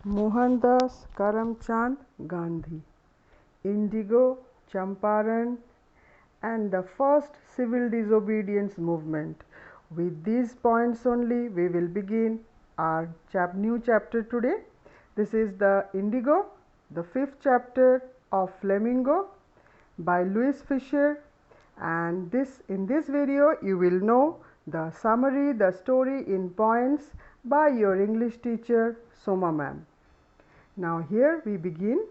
Mohandas Karamchand Gandhi, Indigo, Champaran, and the first civil disobedience movement. With these points only, we will begin our new chapter today. This is the Indigo, the fifth chapter of Flamingo by Louis Fisher, and in this video you will know the summary, the story in points by your English teacher Soma ma'am. Now here we begin.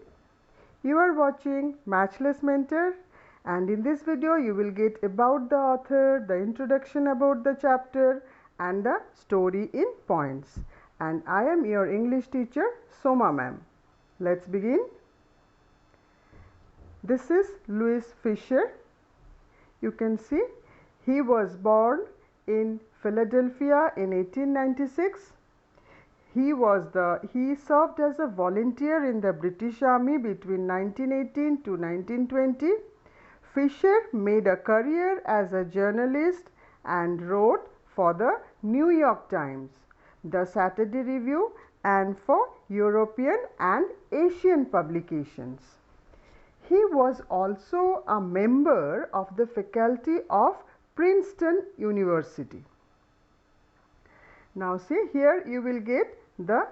You are watching Matchless Mentor, and in this video you will get about the author, the introduction about the chapter, and the story in points. And I am your English teacher Soma ma'am. Let's begin. This is Louis Fisher. You can see he was born in Philadelphia in 1896. He served as a volunteer in the British Army between 1918 to 1920. Fisher made a career as a journalist and wrote for the New York Times, the Saturday Review, and for European and Asian publications. He was also a member of the faculty of Princeton University. Now see, here you will get the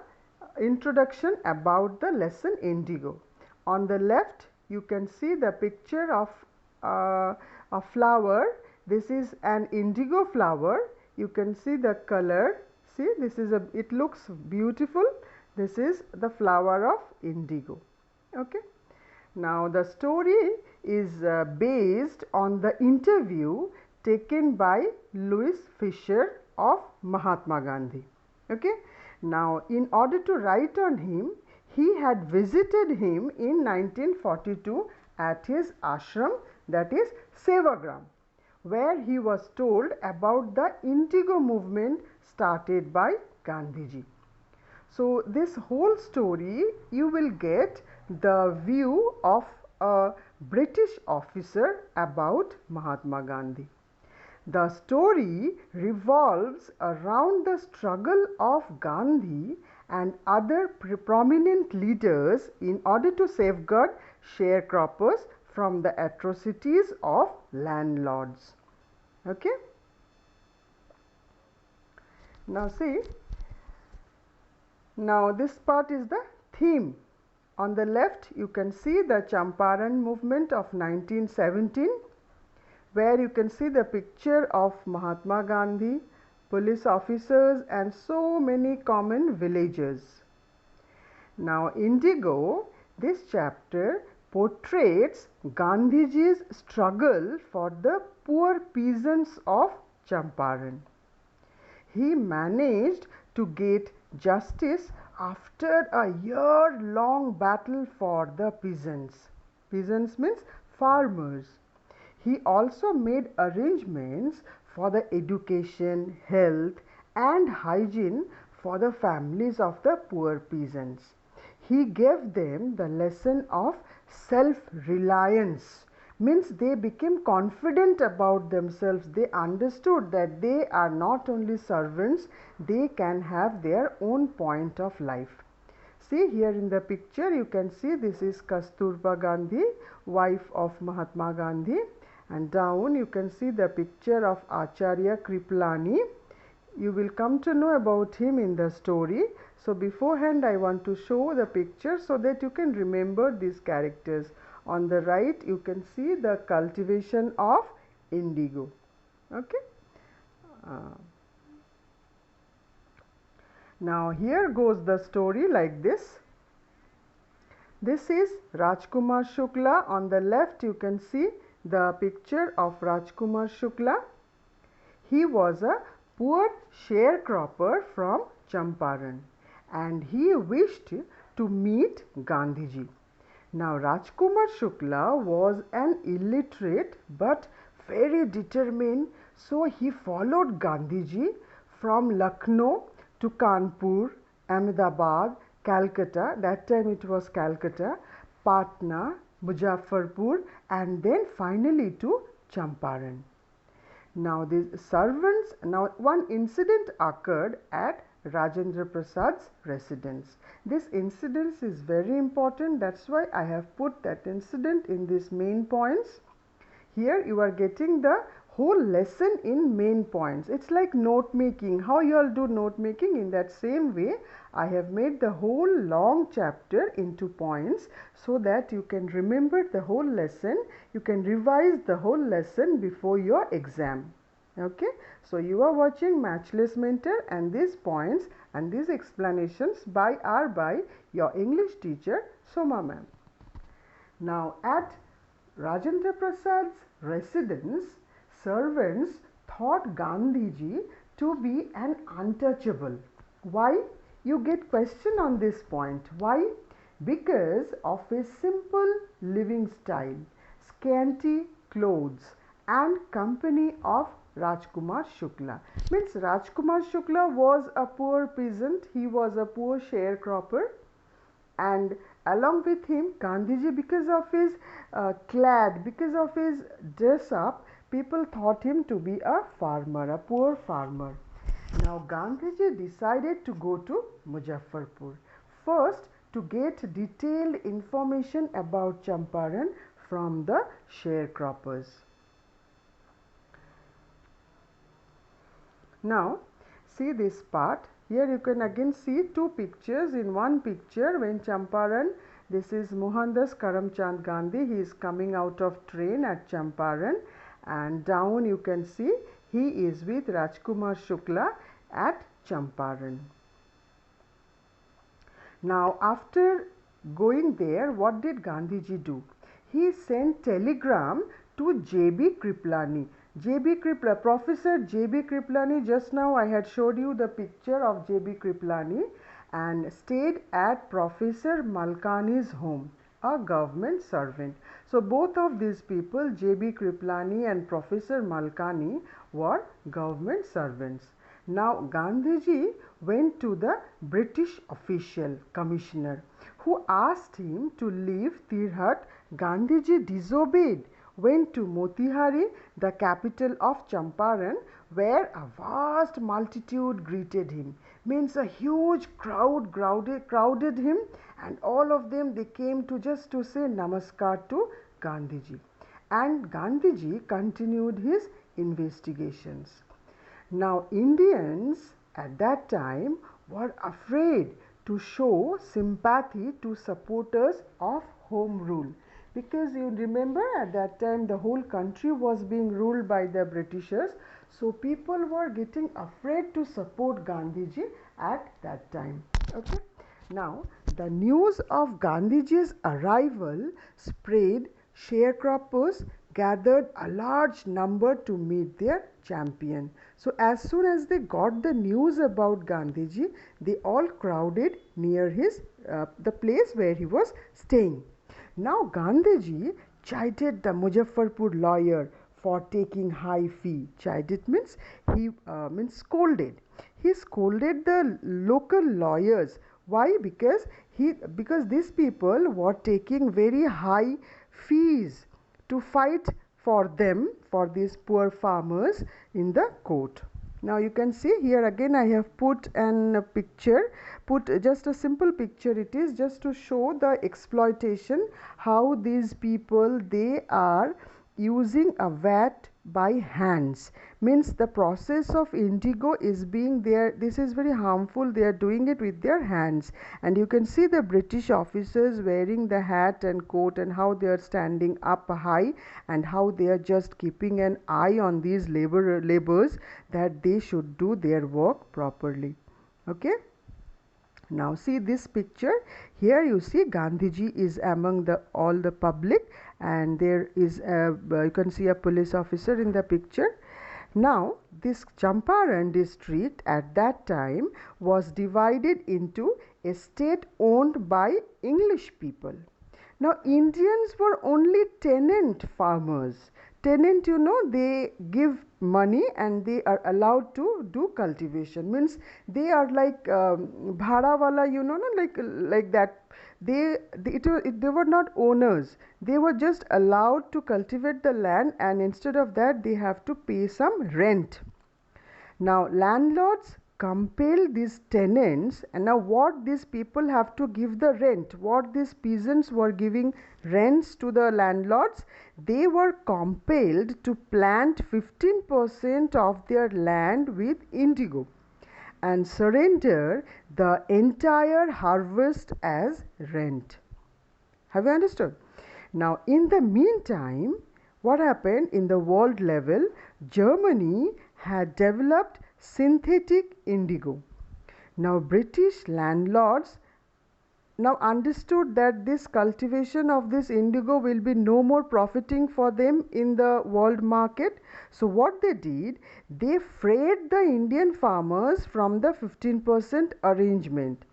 introduction about the lesson Indigo. On the left you can see the picture of a flower. This is an indigo flower. You can see the color. See, it looks beautiful. This is the flower of indigo. Okay. Now the story is based on the interview taken by Louis Fisher of Mahatma Gandhi. Okay. Now in order to write on him, he had visited him in 1942 at his ashram, that is Sevagram, where he was told about the Indigo movement started by Gandhiji. So this whole story you will get the view of a British officer about Mahatma Gandhi. The story revolves around the struggle of Gandhi and other prominent leaders in order to safeguard sharecroppers from the atrocities of landlords. Okay. Now see, now this part is the theme. On the left you can see the Champaran movement of 1917, where you can see the picture of Mahatma Gandhi, police officers, and so many common villagers. Now Indigo, this chapter portrays Gandhiji's struggle for the poor peasants of Champaran. He managed to get justice after a year-long battle for the peasants. Peasants means farmers. He also made arrangements for the education, health, and hygiene for the families of the poor peasants. He gave them the lesson of self-reliance, means they became confident about themselves. They understood that they are not only servants, they can have their own point of life. See, here in the picture you can see this is Kasturba Gandhi, wife of Mahatma Gandhi, and down you can see the picture of Acharya Kripalani. You will come to know about him in the story. So beforehand I want to show the picture so that you can remember these characters. On the right you can see the cultivation of indigo. Okay. Now here goes the story like this. This is Rajkumar Shukla. On the left you can see the picture of Rajkumar Shukla. He was a poor sharecropper from Champaran and he wished to meet Gandhiji. Now Rajkumar Shukla was an illiterate but very determined, so he followed Gandhiji from Lucknow to Kanpur, Ahmedabad, Calcutta, that time it was Calcutta, Patna, Muzaffarpur, and then finally to Champaran. Now these servants, now one incident occurred at Rajendra Prasad's residence. This incident is very important. That's why I have put that incident in these main points. Here you are getting the whole lesson in main points. It's like note making. How you all do note making? In that same way, I have made the whole long chapter into points so that you can remember the whole lesson. You can revise the whole lesson before your exam. Okay, so you are watching Matchless Mentor, and these points and these explanations are by your English teacher Soma ma'am. Now at Rajendra Prasad's residence, servants thought Gandhiji to be an untouchable. Why? You get question on this point. Why? Because of his simple living style, scanty clothes, and company of Rajkumar Shukla. Means Rajkumar Shukla was a poor peasant, he was a poor sharecropper, and along with him Gandhiji, because of his because of his dress up, people thought him to be a farmer, a poor farmer. Now Gandhiji decided to go to Muzaffarpur first to get detailed information about Champaran from the sharecroppers. Now see this part. Here you can again see two pictures in one picture. When Champaran, this is Mohandas Karamchand Gandhi, he is coming out of train at Champaran, and down you can see he is with Rajkumar Shukla at Champaran. Now after going there, what did Gandhiji do? He sent telegram to J.B. Kriplani. J.B. Kriplani, Professor J.B. Kriplani, just now I had showed you the picture of J.B. Kriplani, and stayed at Professor Malkani's home, a government servant. So both of these people, J.B. Kriplani and Professor Malkani, were government servants. Now Gandhiji went to the British official commissioner who asked him to leave Tirhat. Gandhiji disobeyed, went to Motihari, the capital of Champaran, where a vast multitude greeted him. Means a huge crowd crowded him, and all of them, they came to just to say namaskar to Gandhiji. And Gandhiji continued his investigations. Now Indians at that time were afraid to show sympathy to supporters of Home Rule, because you remember at that time the whole country was being ruled by the Britishers, so people were getting afraid to support Gandhiji at that time. Okay. Now the news of Gandhiji's arrival spread. Sharecroppers gathered a large number to meet their champion. So as soon as they got the news about Gandhiji, they all crowded near his the place where he was staying. Now Gandhiji chided the Muzaffarpur lawyer for taking high fee. Chided means he means scolded. He scolded the local lawyers. Why? Because these people were taking very high fees to fight for them, for these poor farmers in the court. Now you can see here again I have put a picture, put just a simple picture. It is just to show the exploitation, how these people, they are using a vat by hands. Means the process of indigo is being there, this is very harmful, they are doing it with their hands. And you can see the British officers wearing the hat and coat, and how they are standing up high, and how they are just keeping an eye on these laborers that they should do their work properly. Okay. Now see this picture. Here you see Gandhiji is among all the public, and there is you can see a police officer in the picture. Now this Champaran district at that time was divided into a state owned by English people. Now Indians were only tenant farmers. Tenant, you know, they give money and they are allowed to do cultivation. Means they are like bhada wala, you know, like that. They were not owners. They were just allowed to cultivate the land, and instead of that they have to pay some rent. Now landlords compelled these tenants, and now what these people have to give the rent, what these peasants were giving rents to the landlords, they were compelled to plant 15% of their land with indigo and surrender the entire harvest as rent. Have you understood? Now, in the meantime, what happened in the world level? Germany had developed synthetic indigo. Now, British landlords now understood that this cultivation of this indigo will be no more profiting for them in the world market. So what they did, they freed the Indian farmers from the 15% arrangement,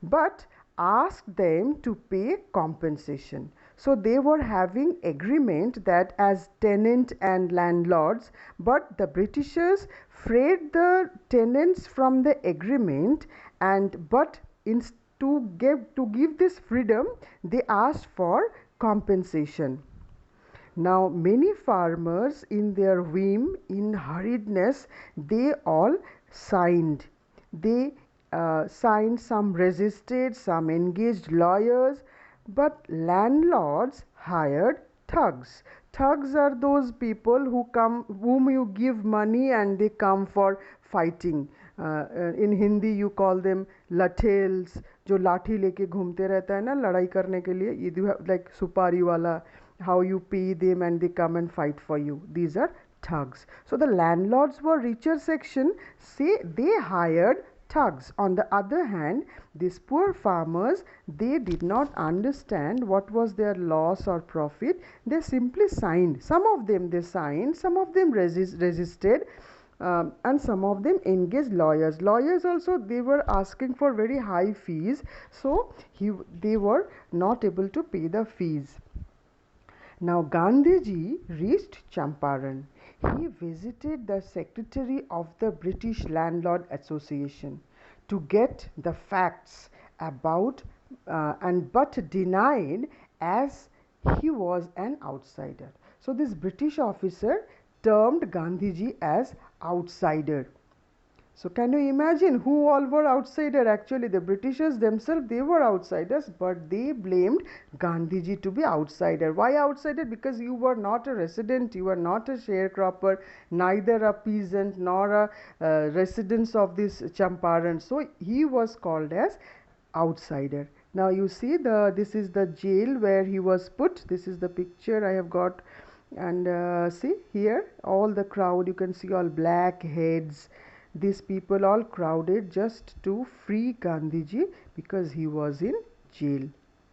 but asked them to pay compensation. So they were having agreement that as tenant and landlords, but the Britishers freed the tenants from the agreement, and but to give this freedom, they asked for compensation. Now, many farmers, in their whim, in hurriedness, they all signed. They signed, some resisted, some engaged lawyers, but landlords hired thugs. Thugs are those people whom you give money and they come for fighting. In Hindi you call them lathels, जो लाठी लेके घूमते रहता है ना लड़ाई करने के लिए. You have like supari wala, how you pay them and they come and fight for you. These are thugs. So the landlords were richer section, say they hired thugs. On the other hand, these poor farmers, they did not understand what was their loss or profit. They simply signed. Some of them they signed, some of them resisted, and some of them engaged lawyers. Lawyers also, they were asking for very high fees, so they were not able to pay the fees. Now Gandhiji reached Champaran. He visited the secretary of the British Landlord Association to get the facts about but denied, as he was an outsider. So this British officer termed Gandhiji as outsider. So can you imagine who all were outsider? Actually the Britishers themselves, they were outsiders, but they blamed Gandhiji to be outsider. Why outsider? Because you were not a resident, you were not a sharecropper, neither a peasant nor a resident of this Champaran. So he was called as outsider. Now you see this is the jail where he was put. This is the picture I have got, and see here all the crowd, you can see all black heads. These people all crowded just to free Gandhiji because he was in jail.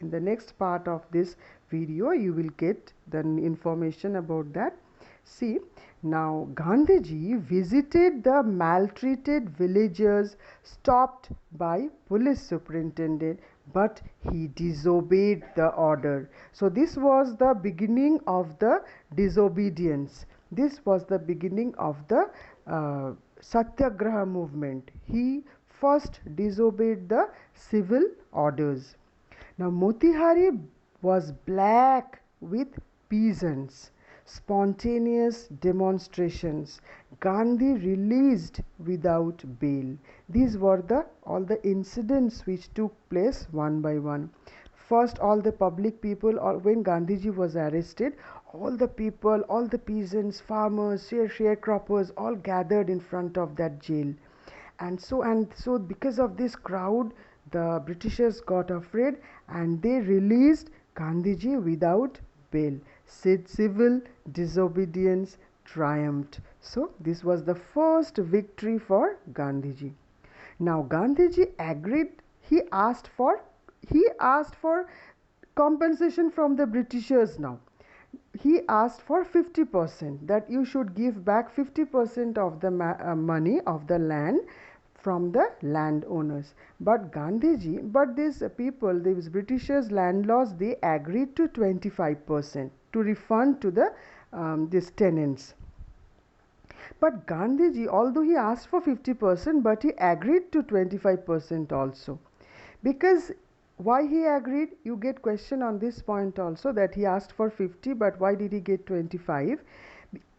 In the next part of this video you will get the information about that. See, now Gandhiji visited the maltreated villagers stopped by police superintendent, but he disobeyed the order. So this was the beginning of the disobedience. This was the beginning of the Satyagraha movement. He first disobeyed the civil orders. Now Motihari was black with peasants. Spontaneous demonstrations. Gandhi released without bail. These were all the incidents which took place one by one. First, all the public people, when Gandhiji was arrested, all the people, all the peasants, farmers, sharecroppers, all gathered in front of that jail. And so because of this crowd, the Britishers got afraid and they released Gandhiji without bail. Civil disobedience triumphed. So this was the first victory for Gandhiji. Now Gandhiji agreed. He asked for compensation from the Britishers. Now he asked for 50%, that you should give back 50% of the money of the land from the landowners. But these people, these Britishers landlords, they agreed to 25% to refund to the these tenants. But Gandhiji, although he asked for 50%, but he agreed to 25% also. Because why he agreed? You get question on this point also, that he asked for 50, but why did he get 25?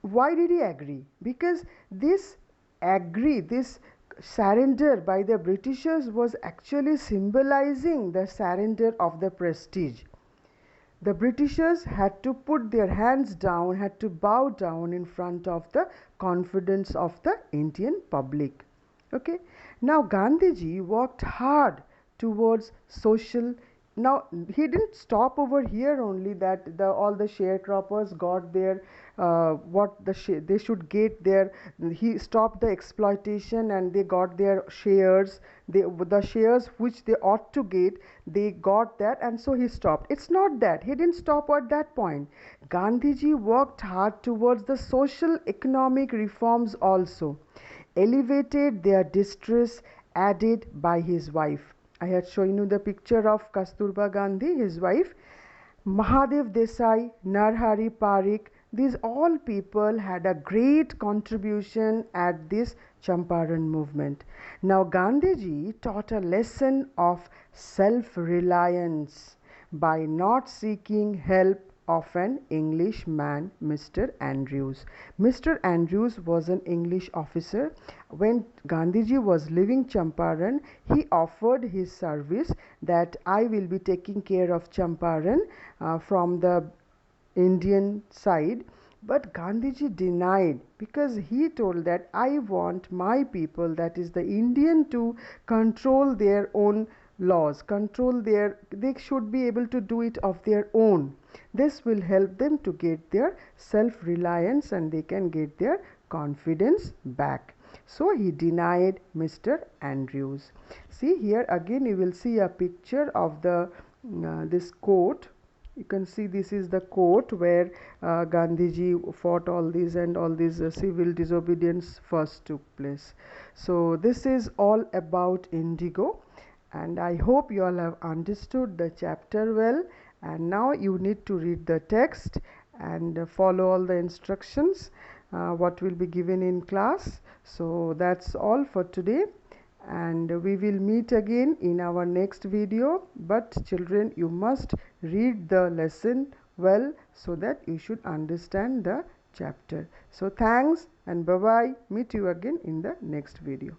Why did he agree? Because this surrender by the Britishers was actually symbolizing the surrender of the prestige. The Britishers had to put their hands down, had to bow down in front of the confidence of the Indian public. Okay. Now Gandhiji worked hard towards social. Now he didn't stop over here only, that all the sharecroppers got their they should get their. He stopped the exploitation and they got their shares. The shares which they ought to get, they got that, and so he stopped. It's not that he didn't stop at that point. Gandhiji worked hard towards the social economic reforms also, elevated their distress, added by his wife. I had shown you the picture of Kasturba Gandhi, his wife, Mahadev Desai, Narhari Parikh. These all people had a great contribution at this Champaran movement. Now Gandhiji taught a lesson of self-reliance by not seeking help of an English man, Mr. Andrews. Mr. Andrews was an English officer. When Gandhiji was leaving Champaran, he offered his service that I will be taking care of Champaran from the Indian side. But Gandhiji denied, because he told that I want my people, that is the Indian, to control their own laws, they should be able to do it of their own. This will help them to get their self-reliance and they can get their confidence back. So he denied Mr. Andrews. See here again you will see a picture of the this court. You can see this is the court where Gandhiji fought all these, and all these civil disobedience first took place. So this is all about indigo, and I hope you all have understood the chapter well. And now you need to read the text and follow all the instructions what will be given in class. So that's all for today, and we will meet again in our next video. But children, you must read the lesson well so that you should understand the chapter. So thanks and bye bye. Meet you again in the next video.